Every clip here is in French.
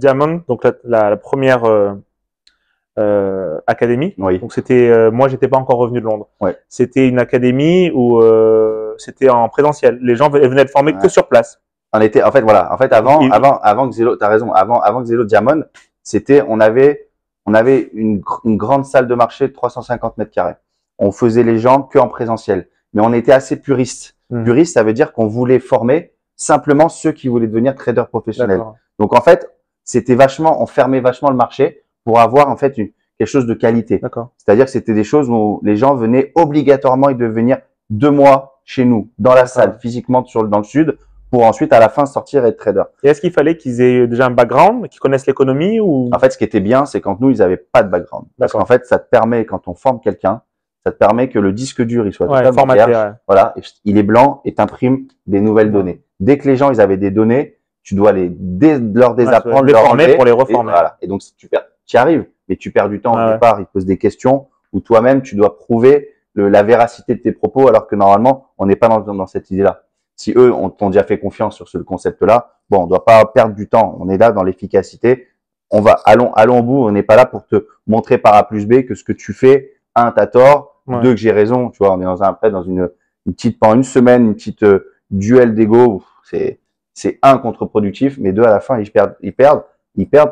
Diamond, donc la première académie. Oui. Donc c'était, moi j'étais pas encore revenu de Londres. Ouais. C'était une académie où c'était en présentiel. Les gens venaient être formés que sur place. En fait, voilà. En fait, avant que Zelo, t'as raison, avant que Zelo Diamond, on avait une grande salle de marché de 350 mètres carrés. On faisait les gens que en présentiel. Mais on était assez puriste. Puriste, ça veut dire qu'on voulait former simplement ceux qui voulaient devenir traders professionnels. Donc, en fait, on fermait vachement le marché pour avoir, en fait, quelque chose de qualité. C'est-à-dire que c'était des choses où les gens venaient obligatoirement, ils devaient venir 2 mois chez nous, dans la salle, physiquement dans le sud, pour ensuite, à la fin, sortir et être trader. Et est-ce qu'il fallait qu'ils aient déjà un background, qu'ils connaissent l'économie ou… En fait, ce qui était bien, c'est quand nous, ils n'avaient pas de background. Parce qu'en fait, ça te permet, quand on forme quelqu'un, ça te permet que le disque dur, il soit totalement vierge. Voilà, il est blanc et t'imprimes des nouvelles données. Dès que les gens, ils avaient des données, tu dois leur désapprendre, les former pour les reformer. Et donc, si tu y arrives, mais tu perds du temps au départ, ils te posent des questions où toi-même, tu dois prouver la véracité de tes propos, alors que normalement, on n'est pas dans cette idée-là. Si eux t'ont déjà fait confiance sur ce concept-là, bon, on doit pas perdre du temps. On est là dans l'efficacité. Allons au bout. On n'est pas là pour te montrer par A plus B que ce que tu fais, 1, t'as tort, 2, que j'ai raison. Tu vois, on est dans une petite, pendant une semaine, une petite duel d'ego. C'est 1, contre-productif, mais 2, à la fin, ils perdent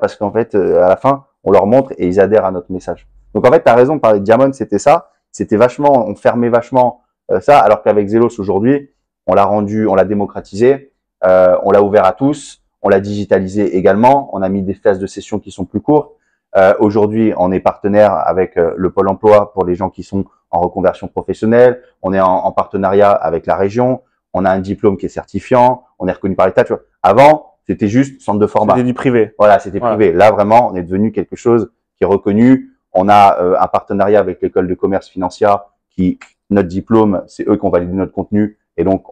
parce qu'en fait, à la fin, on leur montre et ils adhèrent à notre message. Donc, en fait, t'as raison, parler de Diamond, c'était ça. C'était vachement, on fermait vachement ça, alors qu'avec Zelos aujourd'hui, on l'a démocratisé, on l'a ouvert à tous, on l'a digitalisé également, on a mis des phases de session qui sont plus courtes. Aujourd'hui, on est partenaire avec le Pôle emploi pour les gens qui sont en reconversion professionnelle, on est en partenariat avec la région, on a un diplôme qui est certifiant, on est reconnu par l'État. Tu vois. Avant, c'était juste centre de format. C'était du privé. Voilà, c'était privé. Là, vraiment, on est devenu quelque chose qui est reconnu. On a un partenariat avec l'école de commerce Financia notre diplôme, c'est eux qui ont validé notre contenu. Et donc,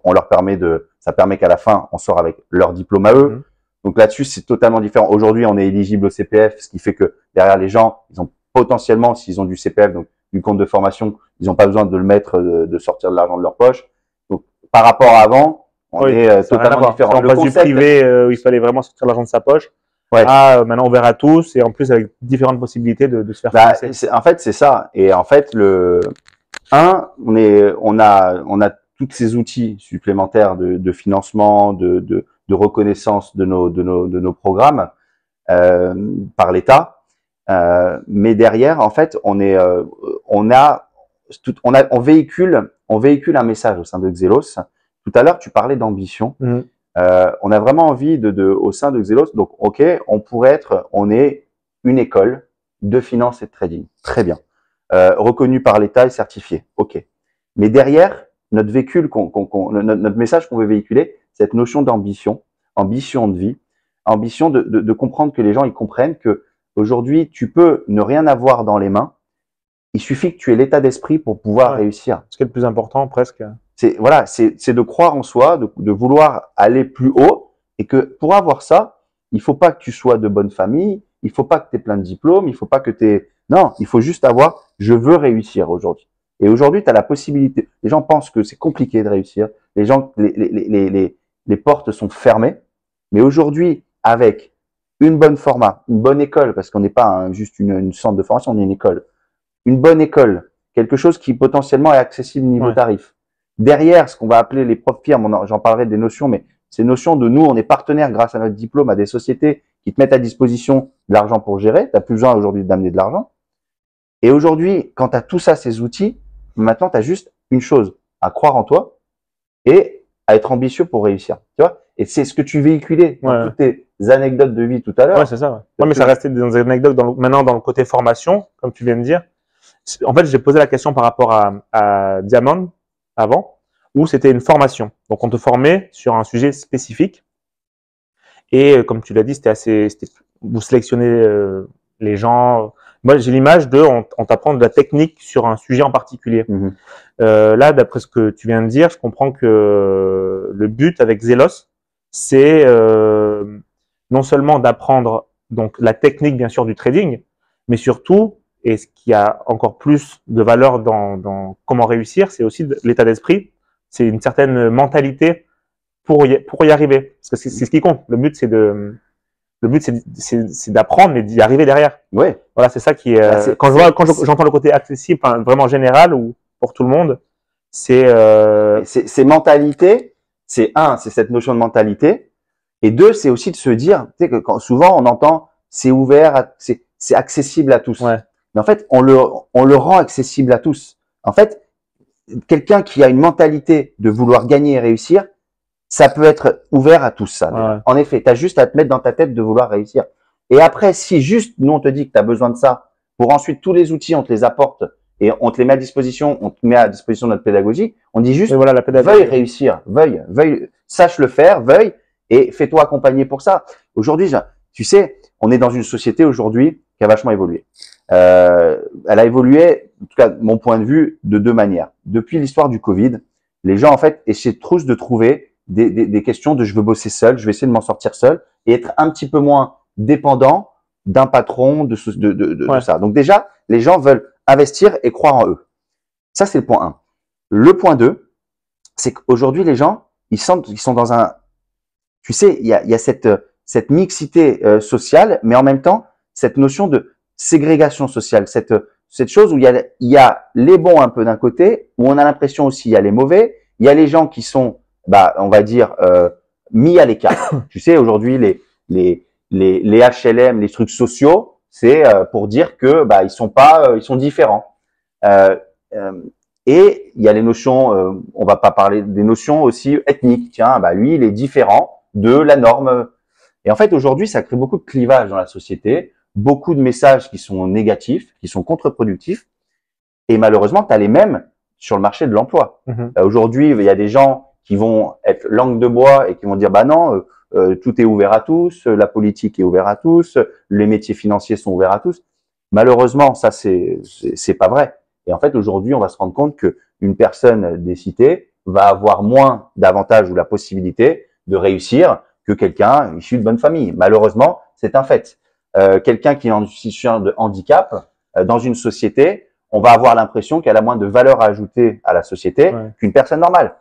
ça permet qu'à la fin, on sort avec leur diplôme à eux. Donc là-dessus, c'est totalement différent. Aujourd'hui, on est éligible au CPF, ce qui fait que derrière les gens, ils ont potentiellement, s'ils ont du CPF, donc du compte de formation, ils n'ont pas besoin de le mettre, de sortir de l'argent de leur poche. Donc, par rapport à avant, on est totalement différent. On passe du privé où il fallait vraiment sortir l'argent de sa poche. Maintenant ouvert à tous et en plus avec différentes possibilités de se faire financer. En fait, c'est ça. Et en fait, on a tous ces outils supplémentaires de financement, de reconnaissance de nos programmes par l'État, mais derrière, en fait, on véhicule un message au sein de Xelos. Tout à l'heure, tu parlais d'ambition. On a vraiment envie au sein de Xelos. Donc, ok, on est une école de finance et de trading, très bien, reconnue par l'État et certifiée. Ok, mais derrière notre notre message qu'on veut véhiculer, cette notion d'ambition, ambition de vie, ambition de comprendre que les gens ils comprennent que aujourd'hui tu peux ne rien avoir dans les mains, il suffit que tu aies l'état d'esprit pour pouvoir réussir. Ce qui est le plus important presque. C'est de croire en soi, de vouloir aller plus haut, et que pour avoir ça, il faut pas que tu sois de bonne famille, il faut pas que tu aies plein de diplômes, il faut pas que non, il faut juste je veux réussir aujourd'hui. Et aujourd'hui, tu as la possibilité. Les gens pensent que c'est compliqué de réussir. Les gens, les portes sont fermées. Mais aujourd'hui, avec une bonne format, une bonne école, parce qu'on n'est pas juste une centre de formation, on est une école. Une bonne école, quelque chose qui potentiellement est accessible niveau tarif. Derrière, ce qu'on va appeler les propres firmes, j'en parlerai des notions, mais ces notions de nous, on est partenaire grâce à notre diplôme à des sociétés qui te mettent à disposition de l'argent pour gérer. Tu n'as plus besoin aujourd'hui d'amener de l'argent. Et aujourd'hui, quand tu as tout ça, ces outils, maintenant, tu as juste une chose, à croire en toi et à être ambitieux pour réussir. Tu vois? Et c'est ce que tu véhiculais dans toutes tes anecdotes de vie tout à l'heure. Ouais, c'est ça. Ouais, mais ça restait des anecdotes maintenant dans le côté formation, comme tu viens de dire. En fait, j'ai posé la question par rapport à Diamond avant, où c'était une formation. Donc, on te formait sur un sujet spécifique. Et comme tu l'as dit, vous sélectionnez les gens. Moi, j'ai l'image on t'apprend de la technique sur un sujet en particulier. Là, d'après ce que tu viens de dire, je comprends que le but avec Zelos, c'est non seulement d'apprendre donc la technique bien sûr du trading, mais surtout, et ce qui a encore plus de valeur dans comment réussir, c'est aussi l'état d'esprit. C'est une certaine mentalité pour y arriver. Parce que c'est ce qui compte. Le but, c'est Le but, c'est d'apprendre, mais d'y arriver derrière. Oui. Voilà, c'est ça qui est. Quand j'entends le côté accessible, enfin, vraiment général ou pour tout le monde, c'est. Ces mentalités, c'est cette notion de mentalité, et deux, c'est aussi de se dire, tu sais que souvent on entend, c'est ouvert, c'est accessible à tous. Ouais. Mais en fait, on le rend accessible à tous. En fait, quelqu'un qui a une mentalité de vouloir gagner et réussir, ça peut être ouvert à tous, ça. Ouais. En effet, tu as juste à te mettre dans ta tête de vouloir réussir. Et après, si juste nous, on te dit que tu as besoin de ça, pour ensuite tous les outils, on te les apporte et on te les met à disposition, on te met à disposition de notre pédagogie, on dit juste, voilà, la pédagogie. Veuille réussir, veuille, sache le faire, veuille et fais-toi accompagner pour ça. Aujourd'hui, tu sais, on est dans une société aujourd'hui qui a vachement évolué. Elle a évolué, en tout cas, mon point de vue, de deux manières. Depuis l'histoire du Covid, les gens, en fait, essaient tous de trouver des questions de je veux bosser seul, je vais essayer de m'en sortir seul et être un petit peu moins dépendant d'un patron, de ça. Donc déjà, les gens veulent investir et croire en eux. Ça, c'est le point 1. Le point 2, c'est qu'aujourd'hui, les gens, ils sont dans un… Tu sais, il y a cette mixité sociale, mais en même temps, cette notion de ségrégation sociale, cette chose où il y a les bons un peu d'un côté, où on a l'impression aussi il y a les mauvais, il y a les gens qui sont, on va dire, mis à l'écart. Tu sais, aujourd'hui, les HLM, les trucs sociaux, c'est pour dire que ils sont différents. Et il y a les notions, on va pas parler des notions aussi ethniques. Tiens, lui, il est différent de la norme. Et en fait, aujourd'hui, ça crée beaucoup de clivages dans la société, beaucoup de messages qui sont négatifs, qui sont contre-productifs. Et malheureusement, tu as les mêmes sur le marché de l'emploi. Aujourd'hui, il y a des gens qui vont être langue de bois et qui vont dire non, tout est ouvert à tous, la politique est ouverte à tous, les métiers financiers sont ouverts à tous. Malheureusement, ça c'est pas vrai. Et en fait, aujourd'hui, on va se rendre compte que une personne des cités va avoir moins d'avantages ou la possibilité de réussir que quelqu'un issu de bonne famille. Malheureusement, c'est un fait. Quelqu'un qui est en situation de handicap dans une société, on va avoir l'impression qu'elle a moins de valeur à ajouter à la société qu'une personne normale.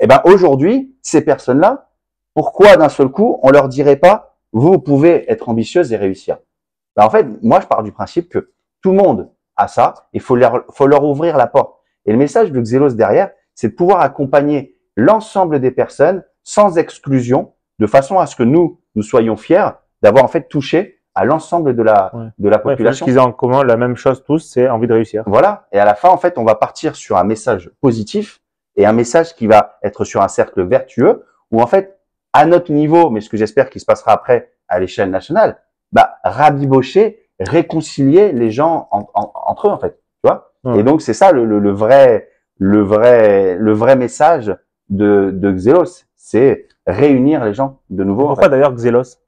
Et aujourd'hui, ces personnes-là, pourquoi d'un seul coup, on leur dirait pas, vous pouvez être ambitieuse et réussir? En fait, moi, je pars du principe que tout le monde a ça, il faut leur ouvrir la porte. Et le message de Xelos derrière, c'est de pouvoir accompagner l'ensemble des personnes sans exclusion, de façon à ce que nous soyons fiers d'avoir en fait touché à l'ensemble de la population. Qu'ils aient en commun la même chose tous, c'est envie de réussir. Voilà. Et à la fin, en fait, on va partir sur un message positif et un message qui va être sur un cercle vertueux où en fait, à notre niveau, mais ce que j'espère qu'il se passera après à l'échelle nationale, rabibocher, réconcilier les gens entre eux, en fait. Tu vois? Et donc, c'est ça le vrai message de Xelos. C'est réunir les gens de nouveau. Pourquoi d'ailleurs Xelos?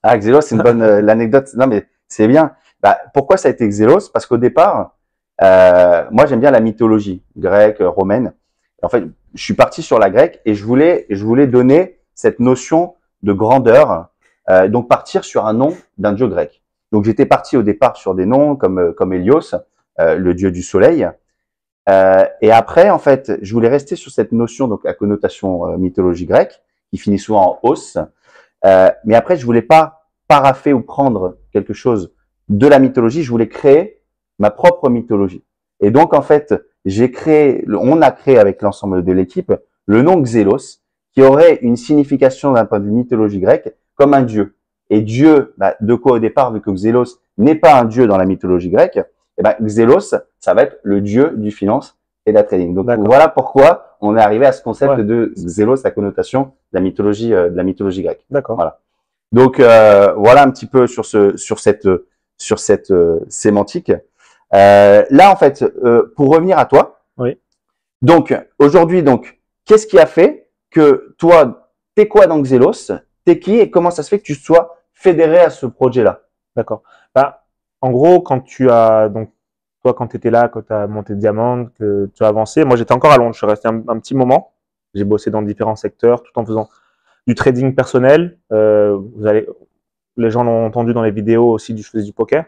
Ah, Xelos, c'est une bonne l'anecdote. Non, mais c'est bien. Pourquoi ça a été Xelos? Parce qu'au départ, moi, j'aime bien la mythologie grecque, romaine. En fait, je suis parti sur la grecque et je voulais donner cette notion de grandeur, donc partir sur un nom d'un dieu grec. Donc, j'étais parti au départ sur des noms comme Hélios, le dieu du soleil. Et après, en fait, je voulais rester sur cette notion, donc à connotation mythologie grecque, qui finit souvent en os. Mais après, je voulais pas paraffer ou prendre quelque chose de la mythologie. Je voulais créer ma propre mythologie. Et donc, en fait, on a créé avec l'ensemble de l'équipe le nom Xelos, qui aurait une signification d'un point de vue mythologie grecque comme un dieu. Et dieu, de quoi au départ, vu que Xelos n'est pas un dieu dans la mythologie grecque, Xelos, ça va être le dieu du finance et de la trading. Donc voilà pourquoi on est arrivé à ce concept de Xelos, la connotation de la mythologie grecque. D'accord. Voilà. Donc voilà un petit peu sur cette sémantique. Là en fait, pour revenir à toi. Oui. Donc aujourd'hui, qu'est-ce qui a fait que toi, t'es quoi dans Xelos, t'es qui et comment ça se fait que tu sois fédéré à ce projet-là? D'accord. En gros, quand tu étais là, quand tu as monté Diamant, que tu as avancé, moi j'étais encore à Londres, je suis resté un petit moment. J'ai bossé dans différents secteurs, tout en faisant du trading personnel. Les gens l'ont entendu dans les vidéos aussi, je faisais du poker.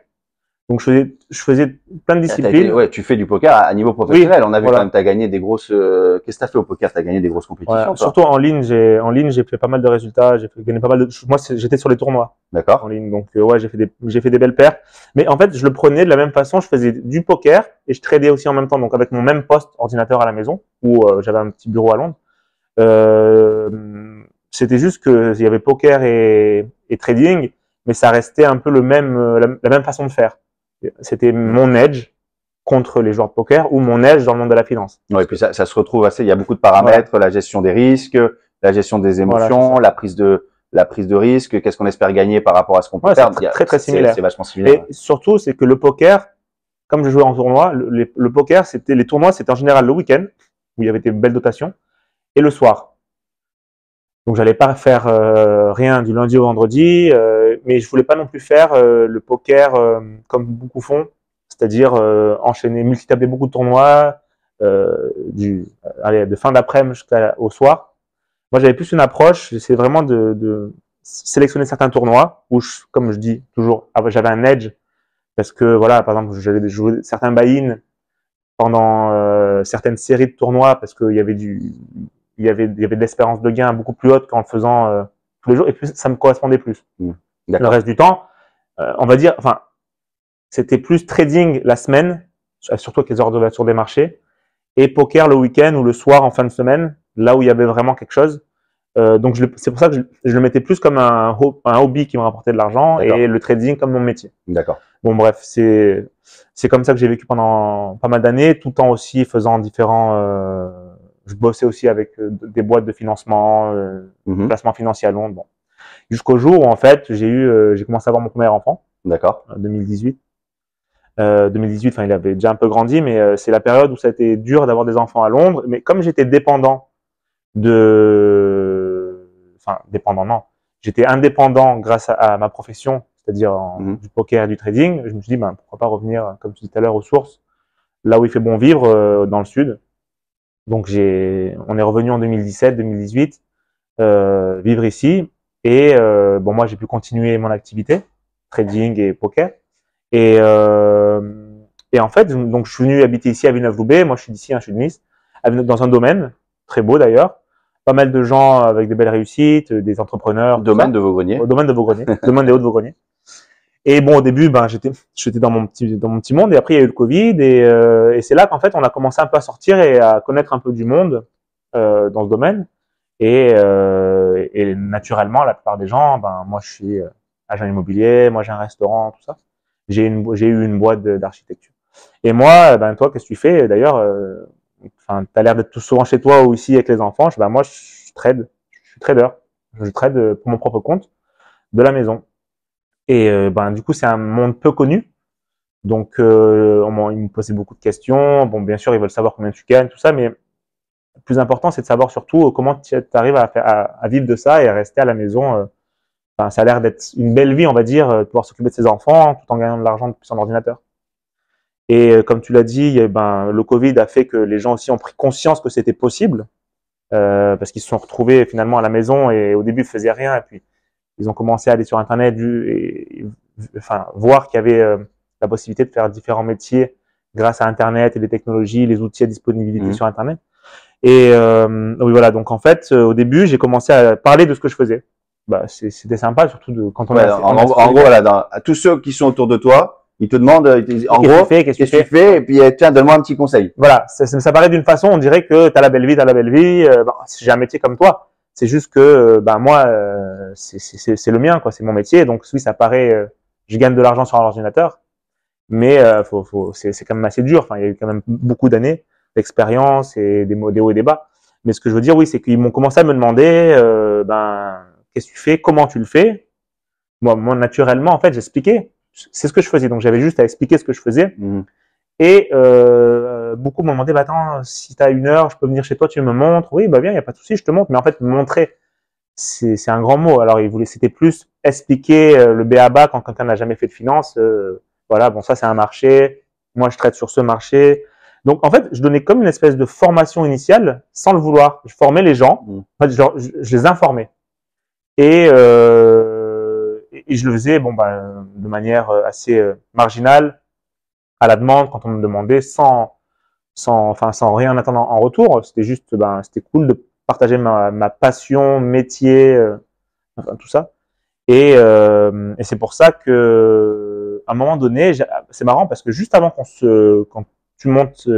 Donc, je faisais plein de disciplines. Ouais, tu fais du poker à niveau professionnel. On a vu quand même, tu as gagné des grosses. Qu'est-ce que tu as fait au poker? Tu as gagné des grosses compétitions. Ouais, surtout en ligne, j'ai fait pas mal de résultats. J'ai gagné pas mal de. Moi, j'étais sur les tournois. D'accord. En ligne. Donc, ouais, j'ai fait des belles paires. Mais en fait, je le prenais de la même façon. Je faisais du poker et je tradais aussi en même temps. Donc, avec mon même poste ordinateur à la maison où j'avais un petit bureau à Londres. C'était juste que il y avait poker et trading, mais ça restait un peu la même façon de faire. C'était mon edge contre les joueurs de poker ou mon edge dans le monde de la finance. Ouais, et puis ça se retrouve assez. Il y a beaucoup de paramètres, voilà. La gestion des risques, la gestion des émotions, voilà, la prise de risque. Qu'est-ce qu'on espère gagner par rapport à ce qu'on peut perdre. C'est très similaire. C'est vachement similaire. Et surtout, c'est que le poker, comme je jouais en tournoi, le poker, les tournois, c'était en général le week-end où il y avait des belles dotations et le soir. Donc, j'allais pas faire rien du lundi au vendredi, mais je voulais pas non plus faire le poker comme beaucoup font, c'est-à-dire enchaîner, multitabler beaucoup de tournois de fin d'après-midi jusqu'au soir. Moi, j'avais plus une approche, c'est vraiment de sélectionner certains tournois où, comme je dis toujours, j'avais un edge parce que voilà, par exemple, j'avais joué certains buy-in pendant certaines séries de tournois parce qu'il y avait il y avait de l'espérance de gain beaucoup plus haute qu'en le faisant tous les jours, et puis ça me correspondait plus. Le reste du temps, on va dire, enfin, c'était plus trading la semaine, surtout avec les heures d'ouverture des marchés, et poker le week-end ou le soir en fin de semaine, là où il y avait vraiment quelque chose. Donc c'est pour ça que je le mettais plus comme un hobby qui me rapportait de l'argent et le trading comme mon métier. D'accord. Bon bref, c'est comme ça que j'ai vécu pendant pas mal d'années, tout le temps aussi faisant différents. Je bossais aussi avec des boîtes de financement, placement financier à Londres. Bon. Jusqu'au jour où en fait j'ai commencé à avoir mon premier enfant. D'accord. En 2018. 2018, enfin il avait déjà un peu grandi, mais c'est la période où ça a été dur d'avoir des enfants à Londres. Mais comme j'étais dépendant dépendant non, j'étais indépendant grâce à ma profession, c'est-à-dire du poker et du trading. Je me suis dit, pourquoi pas revenir, comme tu dis tout à l'heure, aux sources, là où il fait bon vivre, dans le sud. Donc on est revenu en 2017, 2018, vivre ici. Et moi j'ai pu continuer mon activité, trading et poker. Et en fait, donc je suis venu habiter ici à Villeneuve-Loubet. Moi je suis d'ici, je suis de Nice, dans un domaine très beau d'ailleurs. Pas mal de gens avec de belles réussites, des entrepreneurs. Domaine de Vaugrennier. Domaine de Vaugrennier, domaine des Hauts-de-Vaugrennier. Et bon, au début, j'étais dans mon petit monde, et après il y a eu le Covid, et c'est là qu'en fait on a commencé un peu à sortir et à connaître un peu du monde dans ce domaine. Et naturellement, la plupart des gens, moi je suis agent immobilier, moi j'ai un restaurant, tout ça. J'ai eu une boîte d'architecture. Et moi, toi, qu'est-ce que tu fais d'ailleurs? T'as l'air d'être tout souvent chez toi ou ici avec les enfants. Moi, je trade. Je suis trader. Je trade pour mon propre compte de la maison. Et du coup, c'est un monde peu connu. Donc, ils me posaient beaucoup de questions. Bon, bien sûr, ils veulent savoir combien tu gagnes, tout ça. Mais le plus important, c'est de savoir surtout comment tu arrives à vivre de ça et à rester à la maison. Ça a l'air d'être une belle vie, on va dire, de pouvoir s'occuper de ses enfants tout en gagnant de l'argent depuis son ordinateur. Et comme tu l'as dit, le Covid a fait que les gens aussi ont pris conscience que c'était possible, parce qu'ils se sont retrouvés finalement à la maison et au début ils faisaient rien, et puis ils ont commencé à aller sur Internet voir qu'il y avait la possibilité de faire différents métiers grâce à Internet et les technologies, les outils à disponibilité sur Internet. Et oui, voilà, donc en fait, au début, j'ai commencé à parler de ce que je faisais. C'était sympa, surtout quand on en gros, voilà, à tous ceux qui sont autour de toi, ils te demandent, en gros, qu'est-ce que tu fais? Et puis, tiens, donne-moi un petit conseil. Voilà, ça paraît d'une façon, on dirait que t'as la belle vie, j'ai un métier comme toi. C'est juste que, moi, c'est le mien, quoi, c'est mon métier. Donc, oui, ça paraît, je gagne de l'argent sur un ordinateur, mais c'est quand même assez dur. Enfin, il y a eu quand même beaucoup d'années d'expérience et des hauts et des bas. Mais ce que je veux dire, oui, c'est qu'ils m'ont commencé à me demander, qu'est-ce que tu fais, comment tu le fais. Moi, naturellement, en fait, j'expliquais. C'est ce que je faisais. Donc, j'avais juste à expliquer ce que je faisais. Et beaucoup m'ont demandé, attends, si tu as 1 heure, je peux venir chez toi, tu me montres. Oui, viens, il n'y a pas de souci, je te montre. Mais en fait, me montrer, c'est un grand mot. Alors, c'était plus expliquer le b.a.-ba quand quelqu'un n'a jamais fait de finance. Voilà, bon, ça, c'est un marché. Moi, je traite sur ce marché. Donc, en fait, je donnais comme une espèce de formation initiale sans le vouloir. Je formais les gens. En fait, je les informais. Et et je le faisais de manière assez marginale, à la demande, quand on me demandait, sans rien attendre en retour. C'était juste, c'était cool de partager ma passion, métier, tout ça. Et c'est pour ça que, à un moment donné, c'est marrant parce que juste avant quand tu montes,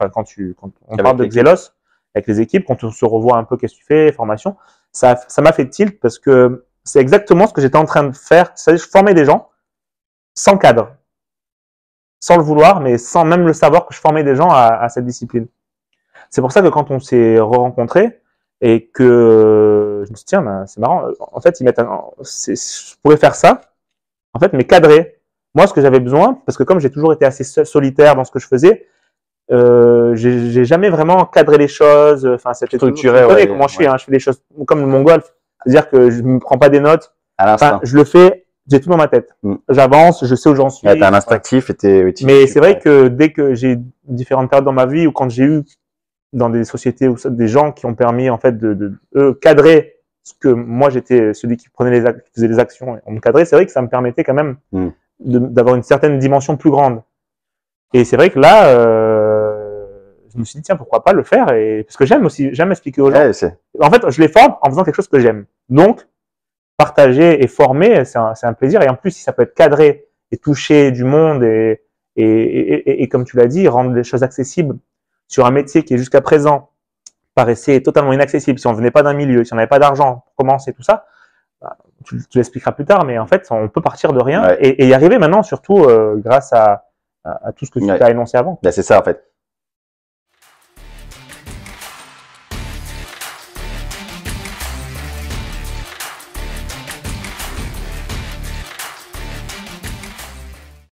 quand on parle de Xelos avec les équipes, quand on se revoit un peu qu'est-ce que tu fais, formation, ça m'a fait tilt parce que c'est exactement ce que j'étais en train de faire. C'est-à-dire, je formais des gens sans cadre, sans le vouloir, mais sans même le savoir que je formais des gens à cette discipline. C'est pour ça que quand on s'est re-rencontrés et que je me suis dit, tiens, c'est marrant, en fait, je pourrais faire ça, en fait, mais cadré. Moi, ce que j'avais besoin, parce que comme j'ai toujours été assez solitaire dans ce que je faisais, j'ai jamais vraiment cadré les choses. Enfin, c'était structuré. Tu connais comment je fais, hein, je fais les choses comme le golf. C'est-à-dire que je ne prends pas des notes. À l'instant. Enfin, je le fais, j'ai tout dans ma tête. J'avance, je sais où j'en suis. Ouais, t'es un instinctif mais c'est vrai que dès que j'ai différentes périodes dans ma vie ou quand j'ai eu dans des sociétés ou des gens qui ont permis en fait de cadrer ce que moi j'étais celui qui prenait qui faisait les actions et on me cadrait, c'est vrai que ça me permettait quand même d'avoir une certaine dimension plus grande. Et c'est vrai que là, je me suis dit tiens pourquoi pas le faire parce que j'aime expliquer aux gens. Ouais, en fait, je les forme en faisant quelque chose que j'aime. Donc partager et former, c'est un plaisir et en plus si ça peut être cadré et toucher du monde et comme tu l'as dit, rendre les choses accessibles sur un métier qui jusqu'à présent paraissait totalement inaccessible, si on venait pas d'un milieu, si on n'avait pas d'argent pour commencer tout ça, tu l'expliqueras plus tard, mais en fait, on peut partir de rien et y arriver maintenant, surtout grâce à tout ce que tu as énoncé avant. C'est ça, en fait.